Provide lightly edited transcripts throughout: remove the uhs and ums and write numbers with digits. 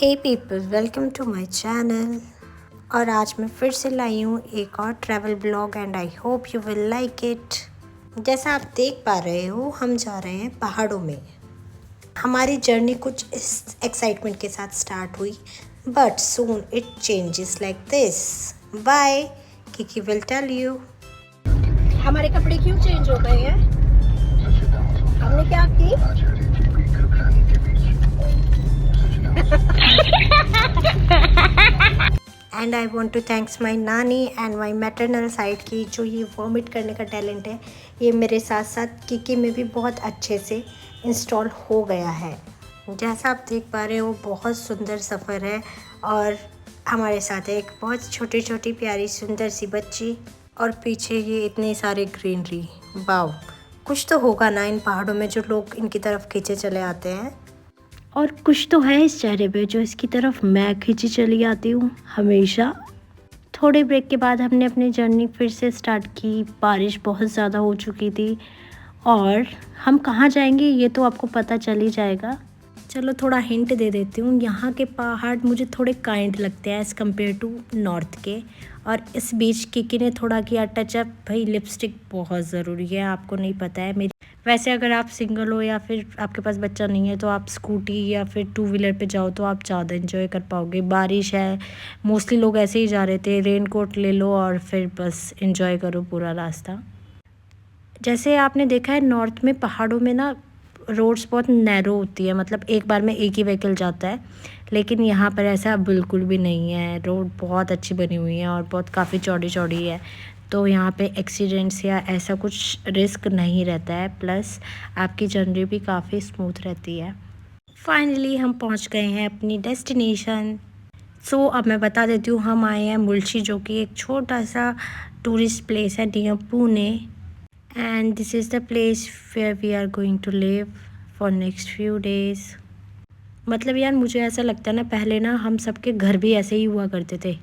Hey people, welcome to my channel. और आज मैं फिर से लाई हूँ एक और travel blog and I hope you will like it. जैसा आप देख पा रहे हो, हम जा रहे हैं पहाड़ों में। हमारी जर्नी कुछ इस एक्साइटमेंट के साथ स्टार्ट हुई, but soon it changes like this. Bye, Kiki will tell you. हमारे कपड़े क्यों चेंज हो गए हैं? हमने क्या की? And I want to thanks my नानी एंड माई मैटरनल साइड की, जो ये वॉमिट करने का टैलेंट है, ये मेरे साथ साथ किकी में भी बहुत अच्छे से इंस्टॉल हो गया है। जैसा आप देख पा रहे हो, बहुत सुंदर सफ़र है और हमारे साथ है एक बहुत छोटी छोटी प्यारी सुंदर सी बच्ची और पीछे ये इतनी सारी ग्रीनरी। वाव, कुछ तो होगा ना इन पहाड़ों में जो लोग इनकी तरफ खींचे चले आते हैं। और कुछ तो है इस चेहरे पे जो इसकी तरफ मैं खींची चली आती हूँ हमेशा। थोड़े ब्रेक के बाद हमने अपनी जर्नी फिर से स्टार्ट की। बारिश बहुत ज़्यादा हो चुकी थी और हम कहाँ जाएंगे ये तो आपको पता चल ही जाएगा। चलो थोड़ा हिंट दे देती हूँ। यहाँ के पहाड़ मुझे थोड़े काइंड लगते हैं एज़ कम्पेयर टू नॉर्थ के। और इस बीच किकी ने थोड़ा किया टचअप। भाई लिपस्टिक बहुत ज़रूरी है, आपको नहीं पता है मेरी। वैसे अगर आप सिंगल हो या फिर आपके पास बच्चा नहीं है तो आप स्कूटी या फिर टू व्हीलर पे जाओ तो आप ज़्यादा इन्जॉय कर पाओगे। बारिश है, मोस्टली लोग ऐसे ही जा रहे थे। रेन कोट ले लो और फिर बस इन्जॉय करो पूरा रास्ता। जैसे आपने देखा है नॉर्थ में पहाड़ों में ना रोड्स बहुत नैरो होती है, मतलब एक बार में एक ही व्हीकल जाता है। लेकिन यहाँ पर ऐसा बिल्कुल भी नहीं है। रोड बहुत अच्छी बनी हुई है और बहुत काफ़ी चौड़ी चौड़ी है, तो यहाँ पे एक्सीडेंट्स या ऐसा कुछ रिस्क नहीं रहता है। प्लस आपकी जर्नी भी काफ़ी स्मूथ रहती है। फाइनली हम पहुँच गए हैं अपनी डेस्टिनेशन। सो अब मैं बता देती हूँ, हम आए हैं मुल्शी, जो कि एक छोटा सा टूरिस्ट प्लेस है near Pune. And this is the place where we are going to live for next few days। मतलब यार मुझे ऐसा लगता है ना, पहले ना हम सबके घर भी ऐसे ही हुआ करते थे।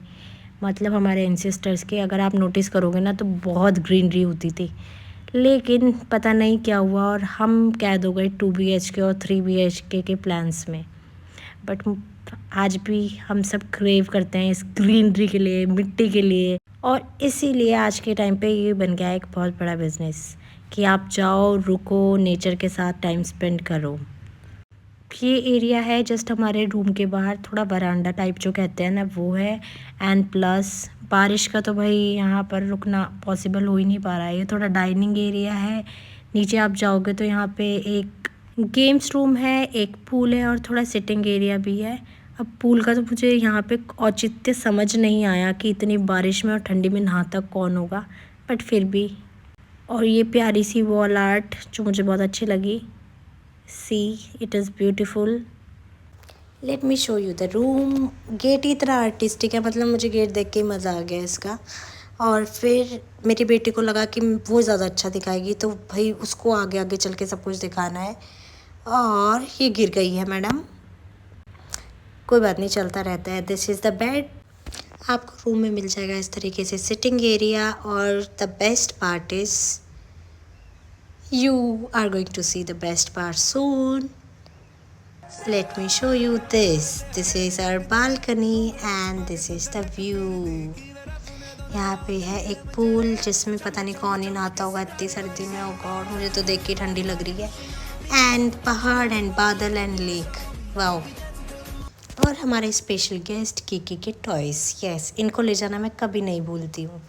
मतलब हमारे एंसेस्टर्स के अगर आप नोटिस करोगे ना तो बहुत ग्रीनरी होती थी। लेकिन पता नहीं क्या हुआ और हम कैद हो गए 2 BHK और 3 BHK के प्लान्स में। बट आज भी हम सब क्रेव करते हैं इस ग्रीनरी के लिए, मिट्टी के लिए। और इसीलिए आज के टाइम पे ये बन गया है एक बहुत बड़ा बिजनेस कि आप जाओ, रुको, नेचर के साथ टाइम स्पेंड करो। ये एरिया है जस्ट हमारे रूम के बाहर, थोड़ा बरांडा टाइप जो कहते हैं ना वो है। एंड प्लस बारिश का तो भाई यहाँ पर रुकना पॉसिबल हो ही नहीं पा रहा है। ये थोड़ा डाइनिंग एरिया है। नीचे आप जाओगे तो यहाँ पे एक गेम्स रूम है, एक पूल है और थोड़ा सिटिंग एरिया भी है। अब पूल का तो मुझे यहाँ पे औचित्य समझ नहीं आया कि इतनी बारिश में और ठंडी में नहाता कौन होगा, बट फिर भी। और ये प्यारी सी वॉल आर्ट जो मुझे बहुत अच्छी लगी। See, it is beautiful. Let me show you the room. Gate ही इतना आर्टिस्टिक है, मतलब मुझे गेट देख के ही मज़ा आ गया इसका। और फिर मेरी बेटी को लगा कि वो ज़्यादा अच्छा दिखाएगी, तो भाई उसको आगे आगे चल के सब कुछ दिखाना है। और ये गिर गई है मैडम, कोई बात नहीं, चलता रहता है। This is the bed. आपको रूम में मिल जाएगा इस तरीके से सिटिंग एरिया। और the best part is you are going to see the best part soon. Let me show you this. This is our balcony and this is the view. यहाँ पे है एक पूल जिसमें पता नहीं कौन ही नहाता होगा इतनी सर्दी में। ओ गॉड, मुझे तो देख के ठंडी लग रही है। एंड पहाड़ एंड बादल एंड लेक, वाओ। और हमारे स्पेशल गेस्ट किकी के टॉयज़, यस, इनको ले जाना मैं कभी नहीं भूलती हूँ।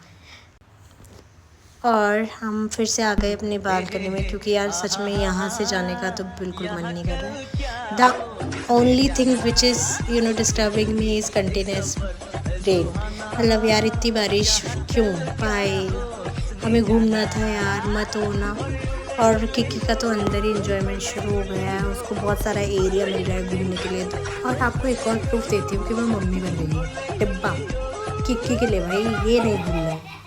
और हम फिर से आ गए अपनी बालकनी में, क्योंकि यार सच में यहाँ से जाने का तो बिल्कुल मन नहीं कर रहा। The only thing which is disturbing me is continuous rain. मतलब यार इतनी बारिश क्यों भाई, हमें घूमना था यार, मत होना। और किकी का तो अंदर ही इन्जॉयमेंट शुरू हो गया है, उसको बहुत सारा एरिया मिल रहा है घूमने के लिए। और आपको एक और प्रूफ देती हूँ कि मैं मम्मी बन रही हूँ। डिब्बा किकी के लिए भाई, ये नहीं भूलना है।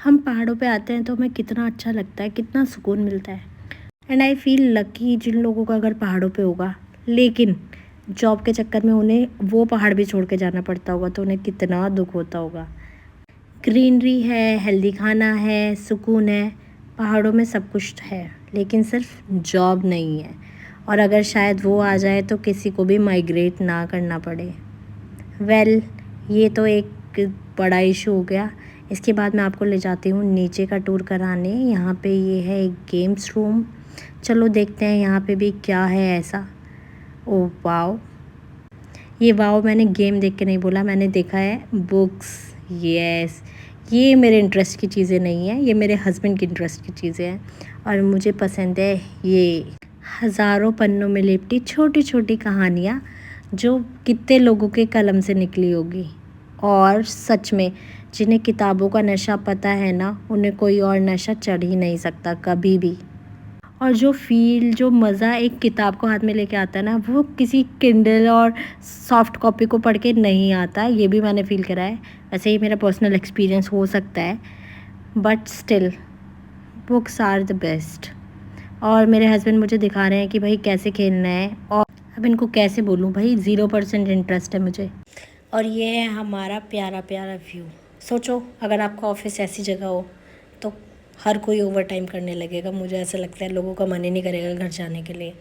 हम पहाड़ों पे आते हैं तो हमें कितना अच्छा लगता है, कितना सुकून मिलता है। एंड आई फील लकी जिन लोगों का घर पहाड़ों पे होगा, लेकिन जॉब के चक्कर में उन्हें वो पहाड़ भी छोड़ के जाना पड़ता होगा, तो उन्हें कितना दुख होता होगा। ग्रीनरी है, हेल्दी खाना है, सुकून है, पहाड़ों में सब कुछ है, लेकिन सिर्फ जॉब नहीं है। और अगर शायद वो आ जाए तो किसी को भी माइग्रेट ना करना पड़े। वेल, ये तो एक बड़ा इशू हो गया। इसके बाद मैं आपको ले जाती हूँ नीचे का टूर कराने। यहाँ पे ये है एक गेम्स रूम। चलो देखते हैं यहाँ पे भी क्या है ऐसा। ओह वाओ, ये वाओ मैंने गेम देख के नहीं बोला, मैंने देखा है बुक्स। यस, ये मेरे इंटरेस्ट की चीज़ें नहीं हैं, ये मेरे हस्बैंड की इंटरेस्ट की चीज़ें हैं। और मुझे पसंद है ये हज़ारों पन्नों में लिपटी छोटी छोटी कहानियाँ, जो कितने लोगों के कलम से निकली होगी। और सच में जिन्हें किताबों का नशा पता है ना, उन्हें कोई और नशा चढ़ ही नहीं सकता कभी भी। और जो फ़ील, जो मज़ा एक किताब को हाथ में लेके आता है ना, वो किसी किंडल और सॉफ्ट कॉपी को पढ़ के नहीं आता। ये भी मैंने फ़ील करा है। वैसे ही मेरा पर्सनल एक्सपीरियंस हो सकता है, but still books are the best. और मेरे हस्बैंड मुझे दिखा रहे हैं कि भाई कैसे खेलना है, और अब इनको कैसे बोलूँ भाई, 0% इंटरेस्ट है मुझे। और ये है हमारा प्यारा प्यारा व्यू। सोचो अगर आपका ऑफिस ऐसी जगह हो तो हर कोई ओवर टाइम करने लगेगा। मुझे ऐसा लगता है लोगों का मन ही नहीं करेगा घर जाने के लिए।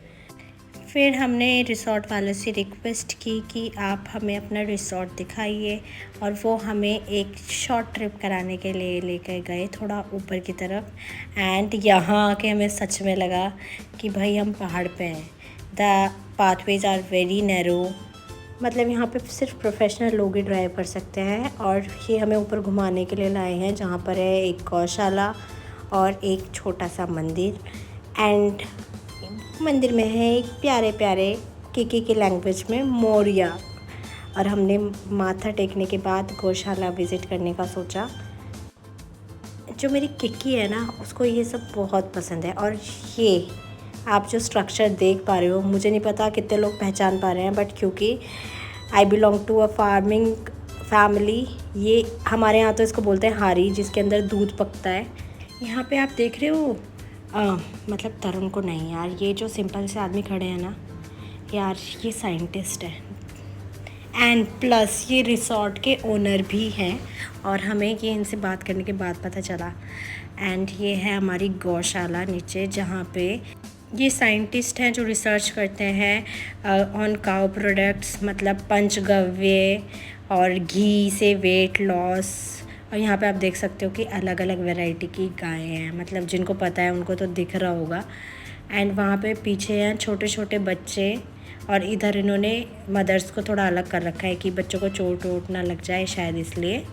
फिर हमने रिसॉर्ट वालों से रिक्वेस्ट की कि आप हमें अपना रिसॉर्ट दिखाइए, और वो हमें एक शॉर्ट ट्रिप कराने के लिए लेकर गए थोड़ा ऊपर की तरफ। एंड यहाँ आके हमें सच में लगा कि भाई हम पहाड़ पे हैं। The pathways are very narrow, मतलब यहाँ पे सिर्फ प्रोफेशनल लोग ही ड्राइव कर सकते हैं। और ये हमें ऊपर घुमाने के लिए लाए हैं, जहाँ पर है एक गौशाला और एक छोटा सा मंदिर। एंड मंदिर में है एक प्यारे प्यारे किकी की लैंग्वेज में मोरिया। और हमने माथा टेकने के बाद गौशाला विज़िट करने का सोचा। जो मेरी किकी है ना, उसको ये सब बहुत पसंद है। और ये आप जो स्ट्रक्चर देख पा रहे हो, मुझे नहीं पता कितने लोग पहचान पा रहे हैं, बट क्योंकि I belong to a farming family, ये हमारे यहाँ तो इसको बोलते हैं हारी, जिसके अंदर दूध पकता है। यहाँ पे आप देख रहे हो, मतलब तरुण को नहीं यार, ये जो सिंपल से आदमी खड़े हैं ना यार, ये साइंटिस्ट है। एंड प्लस ये रिसॉर्ट के ओनर भी हैं, और हमें ये इनसे बात करने के बाद पता चला। एंड ये है हमारी गौशाला नीचे, जहाँ पे ये साइंटिस्ट हैं जो रिसर्च करते हैं ऑन काउ प्रोडक्ट्स, मतलब पंचगव्य और घी से वेट लॉस। और यहाँ पे आप देख सकते हो कि अलग अलग वैरायटी की गायें हैं, मतलब जिनको पता है उनको तो दिख रहा होगा। एंड वहाँ पे पीछे हैं छोटे छोटे बच्चे, और इधर इन्होंने मदर्स को थोड़ा अलग कर रखा है कि बच्चों को चोट वोट ना लग जाए शायद, इसलिए।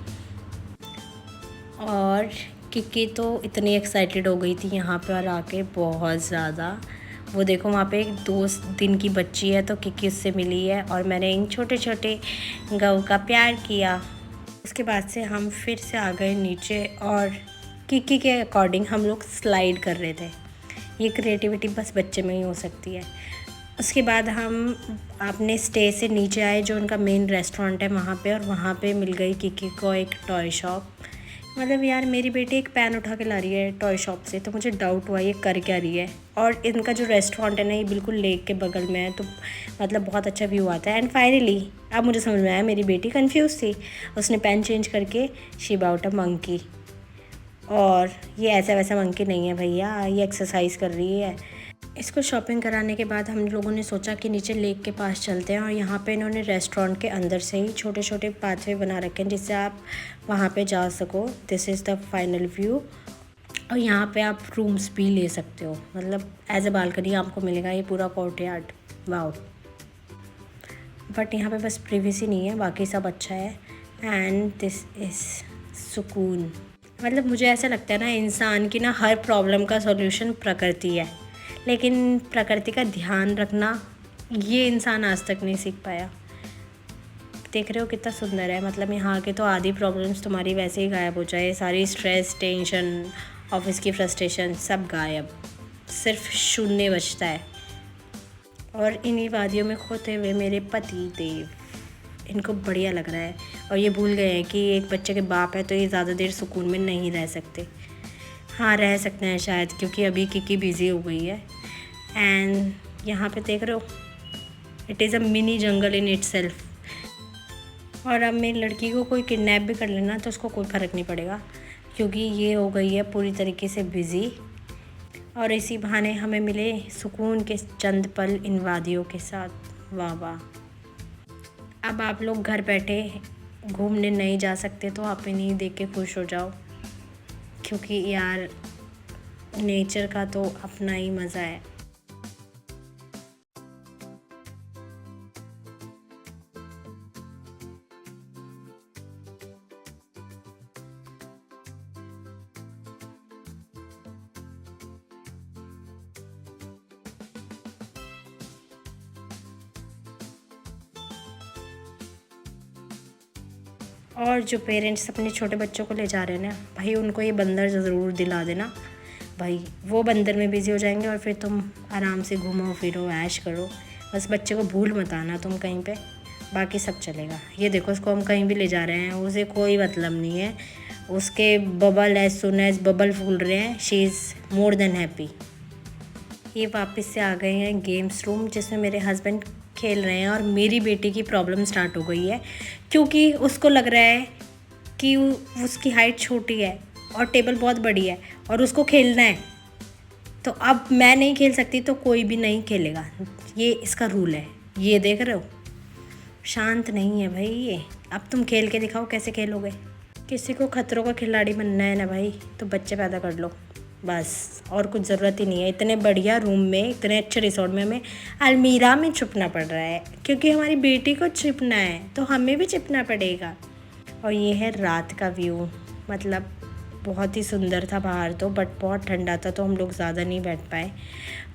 और किकी तो इतनी एक्साइटेड हो गई थी यहाँ पर आके, बहुत ज़्यादा। वो देखो वहाँ पे एक 2 दिन की बच्ची है, तो किकी उससे मिली है, और मैंने इन छोटे छोटे गऊ का प्यार किया। उसके बाद से हम फिर से आ गए नीचे, और किकी के अकॉर्डिंग हम लोग स्लाइड कर रहे थे। ये क्रिएटिविटी बस बच्चे में ही हो सकती है। उसके बाद हम अपने स्टे से नीचे आए, जो उनका मेन रेस्टोरेंट है वहाँ पे, और वहाँ पे मिल गई किकी को एक टॉय शॉप। मतलब यार, मेरी बेटी एक पेन उठा के ला रही है टॉय शॉप से, तो मुझे डाउट हुआ ये कर क्या रही है। और इनका जो रेस्टोरेंट है ना, ये बिल्कुल लेक के बगल में है, तो मतलब बहुत अच्छा व्यू आता है। एंड फाइनली अब मुझे समझ में आया, मेरी बेटी कंफ्यूज थी, उसने पेन चेंज करके शी बाउट अ मंकी। और ये ऐसा वैसा मंकी नहीं है भैया, ये एक्सरसाइज कर रही है। इसको शॉपिंग कराने के बाद हम लोगों ने सोचा कि नीचे लेक के पास चलते हैं, और यहाँ पे इन्होंने रेस्टोरेंट के अंदर से ही छोटे छोटे पाथवे बना रखे हैं जिससे आप वहाँ पे जा सको। This is the final view. और यहाँ पे आप रूम्स भी ले सकते हो, मतलब एज अ बालकनी आपको मिलेगा ये पूरा कोर्टयार्ड। वाओ। बट यहाँ पे बस प्रिवेसी नहीं है, बाकी सब अच्छा है। एंड दिस इज़ सुकून। मतलब मुझे ऐसा लगता है ना, इंसान की ना हर प्रॉब्लम का सॉल्यूशन प्रकृति है, लेकिन प्रकृति का ध्यान रखना ये इंसान आज तक नहीं सीख पाया। देख रहे हो कितना सुंदर है, मतलब यहाँ के तो आधी प्रॉब्लम्स तुम्हारी वैसे ही गायब हो जाए, सारी स्ट्रेस, टेंशन, ऑफिस की फ्रस्ट्रेशन सब गायब, सिर्फ शून्य बचता है। और इन्हीं वादियों में खोते हुए मेरे पति देव। इनको बढ़िया लग रहा है और ये भूल गए हैं कि एक बच्चे के बाप है तो ये ज़्यादा देर सुकून में नहीं रह सकते। हाँ, रह सकते हैं शायद, क्योंकि अभी किकी बिज़ी हो गई है। एंड यहाँ पे देख रहे हो, it is a mini jungle in itself. और अब मेरी लड़की को कोई किडनैप भी कर लेना तो उसको कोई फ़र्क नहीं पड़ेगा, क्योंकि ये हो गई है पूरी तरीके से बिज़ी। और इसी बहाने हमें मिले सुकून के चंद पल इन वादियों के साथ। वाह वाह। अब आप लोग घर बैठे घूमने नहीं जा सकते तो आप इन्हीं देख के खुश हो जाओ, क्योंकि यार नेचर का तो अपना ही मज़ा है। और जो पेरेंट्स अपने छोटे बच्चों को ले जा रहे हैं ना भाई, उनको ये बंदर ज़रूर दिला देना भाई। वो बंदर में बिज़ी हो जाएंगे और फिर तुम आराम से घूमो फिरो ऐश करो। बस बच्चे को भूल मत आना तुम कहीं पे, बाकी सब चलेगा। ये देखो, उसको हम कहीं भी ले जा रहे हैं, उसे कोई मतलब नहीं है। उसके bubble as soon as bubble फूल रहे हैं, she is more than happy. ये वापस से आ गए हैं गेम्स रूम, जिसमें मेरे हस्बैंड खेल रहे हैं और मेरी बेटी की प्रॉब्लम स्टार्ट हो गई है, क्योंकि उसको लग रहा है कि उसकी हाइट छोटी है और टेबल बहुत बड़ी है और उसको खेलना है। तो अब मैं नहीं खेल सकती तो कोई भी नहीं खेलेगा, ये इसका रूल है। ये देख रहे हो, शांत नहीं है भाई ये। अब तुम खेल के दिखाओ कैसे खेलोगे। किसी को खतरों का खिलाड़ी बनना है ना भाई, तो बच्चे पैदा कर लो बस, और कुछ ज़रूरत ही नहीं है। इतने बढ़िया रूम में, इतने अच्छे रिसोर्ट में हमें अलमीरा में छुपना पड़ रहा है, क्योंकि हमारी बेटी को छिपना है तो हमें भी छिपना पड़ेगा। और ये है रात का व्यू, मतलब बहुत ही सुंदर था बाहर तो, बट बहुत ठंडा था तो हम लोग ज़्यादा नहीं बैठ पाए।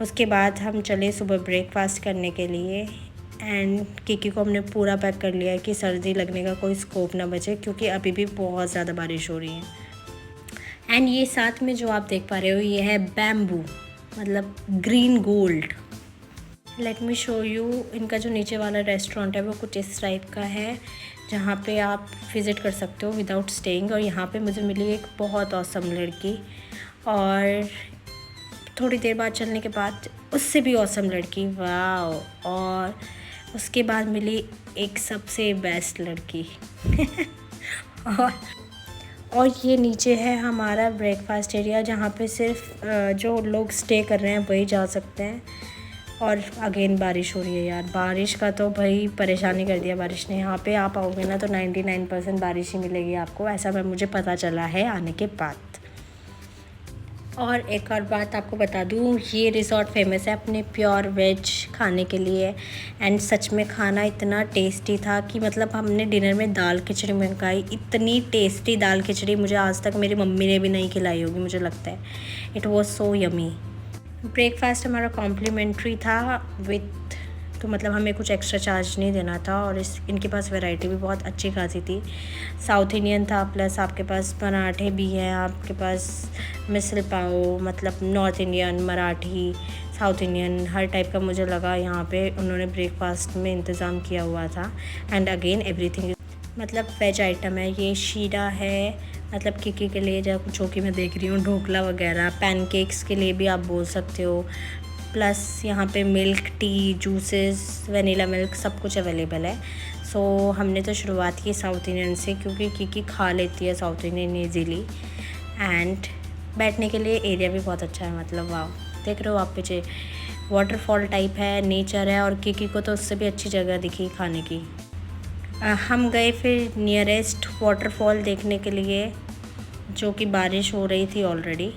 उसके बाद हम चले सुबह ब्रेकफास्ट करने के लिए। एंड किकी को हमने पूरा पैक कर लिया है कि सर्दी लगने का कोई स्कोप ना बचे, क्योंकि अभी भी बहुत ज़्यादा बारिश हो रही है। एंड ये साथ में जो आप देख पा रहे हो, ये है बैम्बू, मतलब green gold. Late me show you. इनका जो नीचे वाला रेस्टोरेंट है वो कुछ इस टाइप का है, जहाँ पे आप विज़िट कर सकते हो विदाउट स्टेइंग। और यहाँ पे मुझे मिली एक बहुत औसम लड़की, और थोड़ी देर बाद चलने के बाद उससे भी औसम लड़की, वाह। और उसके बाद मिली एक सबसे बेस्ट लड़की और ये नीचे है हमारा ब्रेकफास्ट एरिया, जहाँ पे सिर्फ जो लोग स्टे कर रहे हैं वही जा सकते हैं। और अगेन बारिश हो रही है यार, बारिश का तो भाई परेशानी कर दिया बारिश ने। यहाँ पे आप आओगे ना तो 99% बारिश ही मिलेगी आपको, ऐसा मुझे पता चला है आने के बाद। और एक और बात आपको बता दूँ, ये रिज़ॉर्ट फेमस है अपने प्योर वेज खाने के लिए। एंड सच में खाना इतना टेस्टी था कि मतलब हमने डिनर में दाल खिचड़ी मंगाई, इतनी टेस्टी दाल खिचड़ी मुझे आज तक मेरी मम्मी ने भी नहीं खिलाई होगी, मुझे लगता है। It was so yummy. Breakfast हमारा कॉम्प्लीमेंट्री था विथ, तो मतलब हमें कुछ एक्स्ट्रा चार्ज नहीं देना था। और इनके पास वैरायटी भी बहुत अच्छी खासी थी। साउथ इंडियन था, प्लस आपके पास पराठे भी हैं, आपके पास मिसल पाव, मतलब north Indian, Marathi, south Indian, हर टाइप का मुझे लगा यहाँ पे उन्होंने ब्रेकफास्ट में इंतज़ाम किया हुआ था। एंड अगेन एवरीथिंग मतलब वेज आइटम है। ये शीरा है, मतलब किकी के लिए जो कि मैं देख रही हूँ, ढोकला वगैरह, पैनकेक्स के लिए भी आप बोल सकते हो। प्लस यहाँ पे milk tea, juices, vanilla milk, सब कुछ अवेलेबल है। सो हमने तो शुरुआत की साउथ इंडियन से, क्योंकि किकी खा लेती है साउथ इंडियन ईजीली। एंड बैठने के लिए एरिया भी बहुत अच्छा है, मतलब वाह। देख रहे हो आप पीछे, वाटरफॉल टाइप है, नेचर है, और किकी को तो उससे भी अच्छी जगह दिखी खाने की। हम गए फिर नियरेस्ट वाटरफॉल देखने के लिए, जो कि बारिश हो रही थी ऑलरेडी।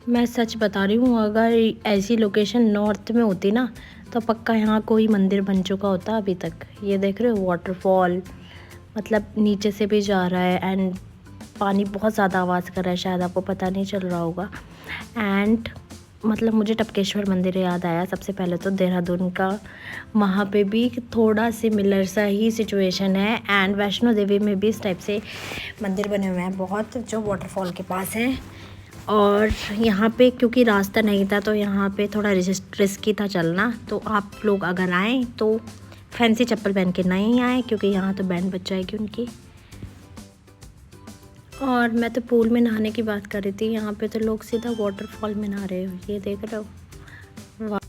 मैं सच बता रही हूँ, अगर ऐसी लोकेशन नॉर्थ में होती ना तो पक्का यहाँ कोई मंदिर बन चुका होता अभी तक। ये देख रहे हो वाटरफॉल, मतलब नीचे से भी जा रहा है एंड पानी बहुत ज़्यादा आवाज़ कर रहा है, शायद आपको पता नहीं चल रहा होगा। एंड मतलब मुझे टपकेश्वर मंदिर याद आया सबसे पहले तो, देहरादून का। वहाँ पे भी थोड़ा सिमिलर सा ही सिचुएशन है। एंड वैष्णो देवी में भी इस टाइप से मंदिर बने हुए हैं बहुत, जो वाटरफॉल के पास हैं। और यहाँ पे क्योंकि रास्ता नहीं था तो यहाँ पे थोड़ा रिस्की था चलना, तो आप लोग अगर आएँ तो फैंसी चप्पल पहन के नहीं आए क्योंकि यहाँ तो बैंड बज जाएगी उनकी। और मैं तो पूल में नहाने की बात कर रही थी, यहाँ पे तो लोग सीधा वाटरफॉल में नहा रहे हो, ये देख रहे हो। वाह।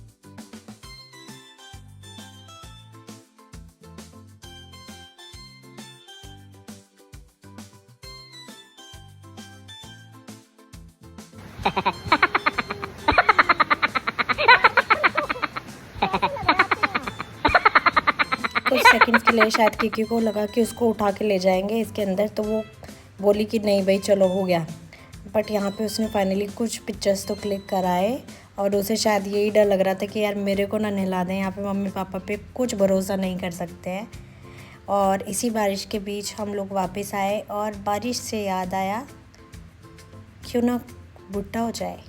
कुछ सेकंड्स के लिए शायद किकी को लगा कि उसको उठा के ले जाएंगे इसके अंदर, तो वो बोली कि नहीं भाई चलो हो गया। बट यहाँ पे उसने फाइनली कुछ पिक्चर्स तो क्लिक कराए और उसे शायद यही डर लग रहा था कि यार मेरे को ना नहला दें, यहाँ पे मम्मी पापा पे कुछ भरोसा नहीं कर सकते हैं। और इसी बारिश के बीच हम लोग वापस आए और बारिश से याद आया क्यों ना भुट्टा हो जाए।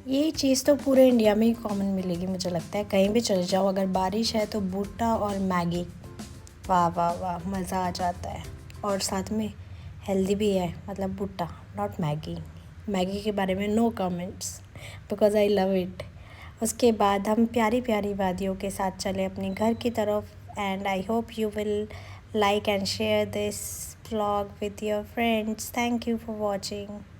ये चीज़ तो पूरे इंडिया में ही कॉमन मिलेगी मुझे लगता है, कहीं भी चले जाओ अगर बारिश है तो भुट्टा और मैगी, वाह वाह वाह, मज़ा आ जाता है। और साथ में हेल्दी भी है, मतलब भुट्टा नॉट मैगी। मैगी के बारे में no comments because I love it. उसके बाद हम प्यारी प्यारी वादियों के साथ चले अपने घर की तरफ and I hope you will like and share this vlog with your friends. Thank you for watching.